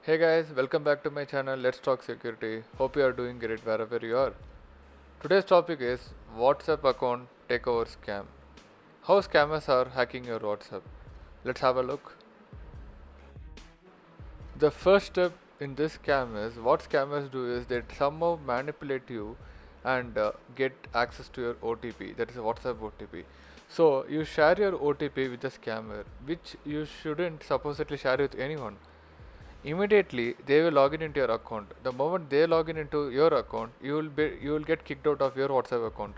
Hey guys, welcome back to my channel. Let's talk security. Hope you are doing great wherever you are. Today's topic is WhatsApp account takeover scam. How scammers are hacking your WhatsApp. Let's have a look. The first step in this scam is what scammers do is they somehow manipulate you and get access to your OTP. That is a WhatsApp OTP. So you share your OTP with the scammer, which you shouldn't supposedly share with anyone. Immediately they will log in into your account. The moment they log in into your account, you will get kicked out of your WhatsApp account.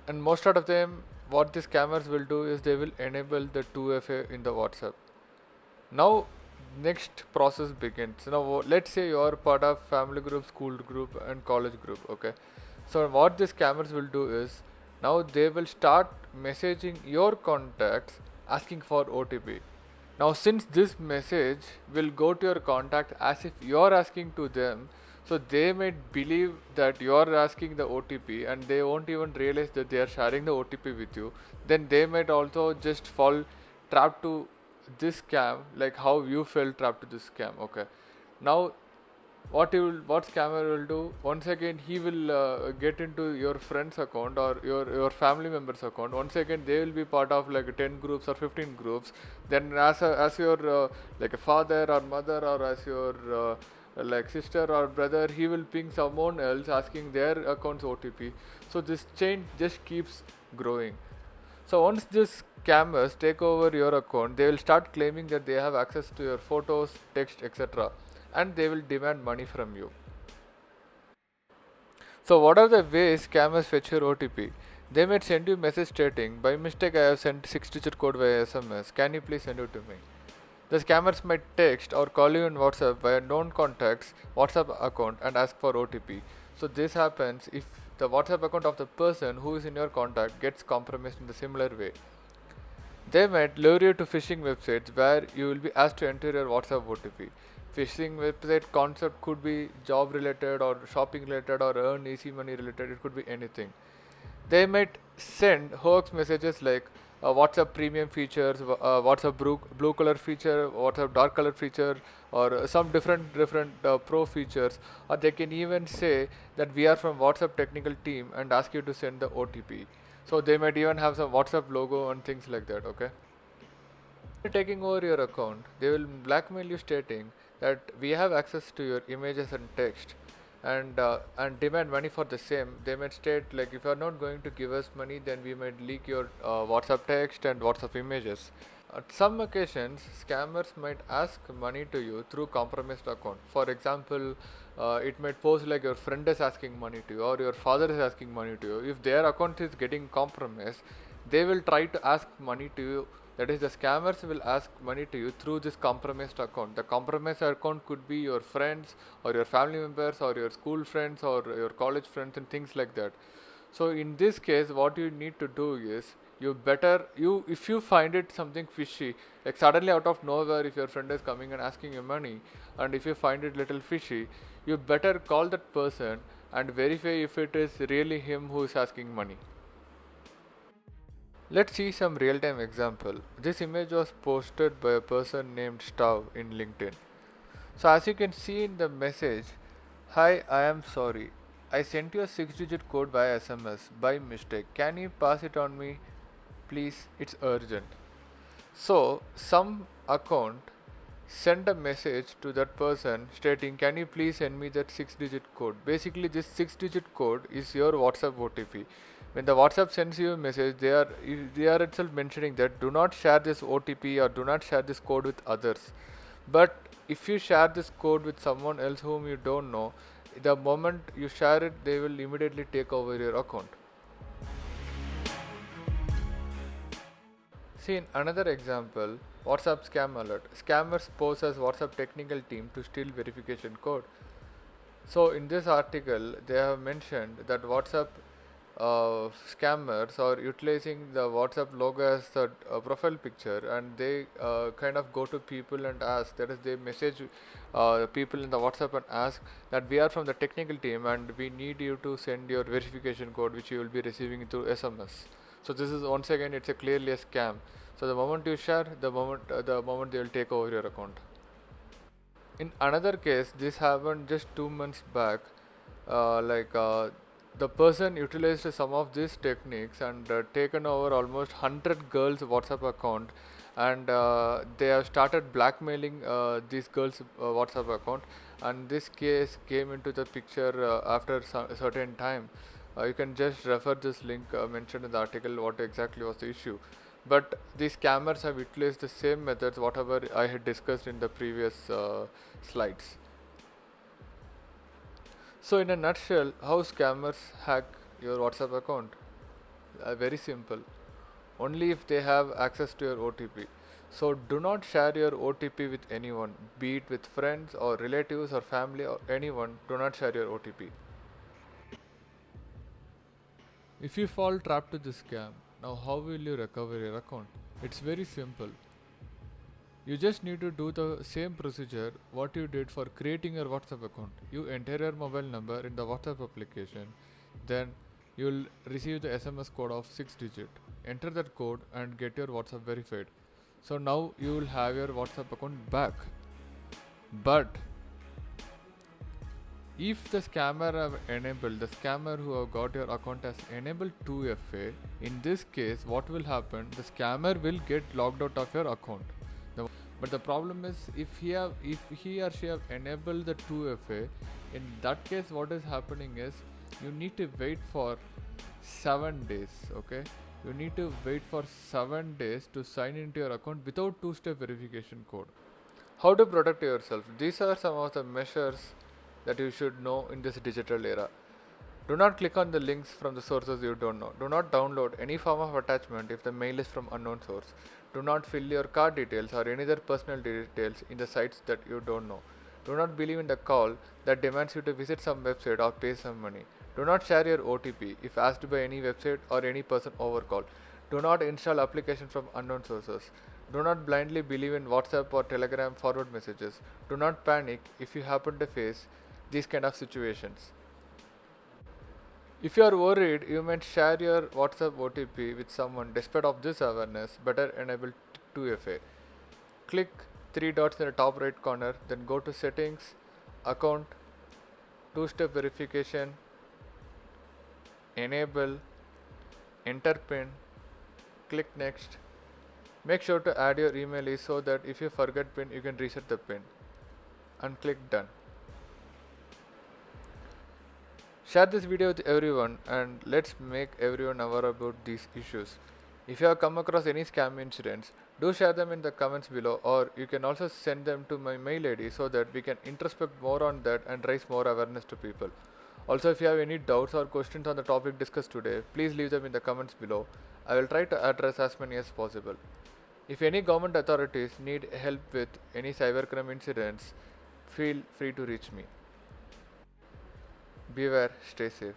And most out of them, what the scammers will do is they will enable the 2FA in the WhatsApp. Now, next process begins. Now, let's say you are part of family group, school group, and college group. Okay, so what the scammers will do is now they will start messaging your contacts asking for OTP. Now, since this message will go to your contact as if you're asking to them, so they might believe that you're asking the OTP and they won't even realize that they are sharing the OTP with you. Then they might also just fall trapped to this scam, like how you fell trapped to this scam. Okay. Now, what scammer will do once again, he will get into your friend's account or your family member's account. Once again they will be part of like 10 groups or 15 groups. Then as your like a father or mother, or as your like sister or brother, he will ping someone else asking their account's OTP. So this chain just keeps growing. So once these scammers take over your account, they will start claiming that they have access to your photos, text, etc., and they will demand money from you. So what are the ways scammers fetch your OTP? They might send you message stating, by mistake I have sent 6-digit code via SMS. Can you please send it to me? The scammers might text or call you on WhatsApp via known contacts WhatsApp account and ask for OTP. So this happens if the WhatsApp account of the person who is in your contact gets compromised in the similar way. They might lure you to phishing websites where you will be asked to enter your WhatsApp OTP. Phishing website concept could be job related or shopping related or earn easy money related, it could be anything. They might send hoax messages like WhatsApp premium features, WhatsApp blue color feature, WhatsApp dark color feature, or some different pro features. Or they can even say that we are from WhatsApp technical team and ask you to send the OTP. So they might even have some WhatsApp logo and things like that. Okay. Taking over your account, they will blackmail you stating that we have access to your images and text, and demand money for the same. They might state like if you are not going to give us money, then we might leak your WhatsApp text and WhatsApp images. At some occasions, scammers might ask money to you through compromised account. For example, it might pose like your friend is asking money to you or your father is asking money to you. If their account is getting compromised, they will try to ask money to you. That is, the scammers will ask money to you through this compromised account. The compromised account could be your friends or your family members or your school friends or your college friends and things like that. So in this case, what you need to do is you if you find it something fishy, like suddenly out of nowhere, if your friend is coming and asking you money, and if you find it little fishy, you better call that person and verify if it is really him who is asking money. Let's see some real-time example. This image was posted by a person named Stav in LinkedIn. So as you can see in the message, hi, I am sorry. I sent you a 6-digit code via SMS by mistake. Can you pass it on me? Please, it's urgent. So some account send a message to that person stating, can you please send me that 6-digit code? Basically, this 6-digit code is your WhatsApp OTP. When the WhatsApp sends you a message, they are itself mentioning that do not share this OTP or do not share this code with others. But if you share this code with someone else whom you don't know, the moment you share it, they will immediately take over your account. See, in another example, WhatsApp scam alert. Scammers pose as WhatsApp technical team to steal verification code. So, in this article, they have mentioned that WhatsApp scammers are utilizing the WhatsApp logo as the profile picture, and they kind of go to people and ask. That is, they message people in the WhatsApp and ask that we are from the technical team and we need you to send your verification code, which you will be receiving through SMS. So this is once again, it's a clearly a scam. So the moment you share, the moment they will take over your account. In another case, this happened just 2 months back. The person utilized some of these techniques and taken over almost 100 girls' WhatsApp account, and they have started blackmailing these girls' WhatsApp account. And this case came into the picture after a certain time. You can just refer this link mentioned in the article what exactly was the issue. But these scammers have utilized the same methods whatever I had discussed in the previous slides. So in a nutshell, how scammers hack your WhatsApp account? Very simple. Only if they have access to your OTP. So do not share your OTP with anyone, be it with friends or relatives or family or anyone. Do not share your OTP. If you fall trapped to this scam, now how will you recover your account? It's very simple. You just need to do the same procedure what you did for creating your WhatsApp account. You enter your mobile number in the WhatsApp application, then you'll receive the SMS code of 6 digit. Enter that code and get your WhatsApp verified. So now you will have your WhatsApp account back. But if the scammer who have got your account has enabled 2FA, in this case what will happen, the scammer will get logged out of your account. But the problem is if he or she have enabled the 2FA, in that case what is happening is you need to wait for 7 days. Okay, you need to wait for 7 days to sign into your account without two-step verification code. How to protect yourself? These are some of the measures that you should know in this digital era. Do not click on the links from the sources you don't know. Do not download any form of attachment if the mail is from unknown source. Do not fill your card details or any other personal details in the sites that you don't know. Do not believe in the call that demands you to visit some website or pay some money. Do not share your OTP if asked by any website or any person over call. Do not install applications from unknown sources. Do not blindly believe in WhatsApp or Telegram forward messages. Do not panic if you happen to face these kind of situations. If you are worried you might share your WhatsApp OTP with someone despite of this awareness, better enable 2FA. Click 3 dots in the top right corner, then go to settings, account, two-step verification, enable, enter PIN, click next. Make sure to add your email so that if you forget PIN you can reset the PIN, and click done. Share this video with everyone and let's make everyone aware about these issues. If you have come across any scam incidents, do share them in the comments below, or you can also send them to my mail ID so that we can introspect more on that and raise more awareness to people. Also, if you have any doubts or questions on the topic discussed today, please leave them in the comments below. I will try to address as many as possible. If any government authorities need help with any cybercrime incidents, feel free to reach me. Beware, stay safe.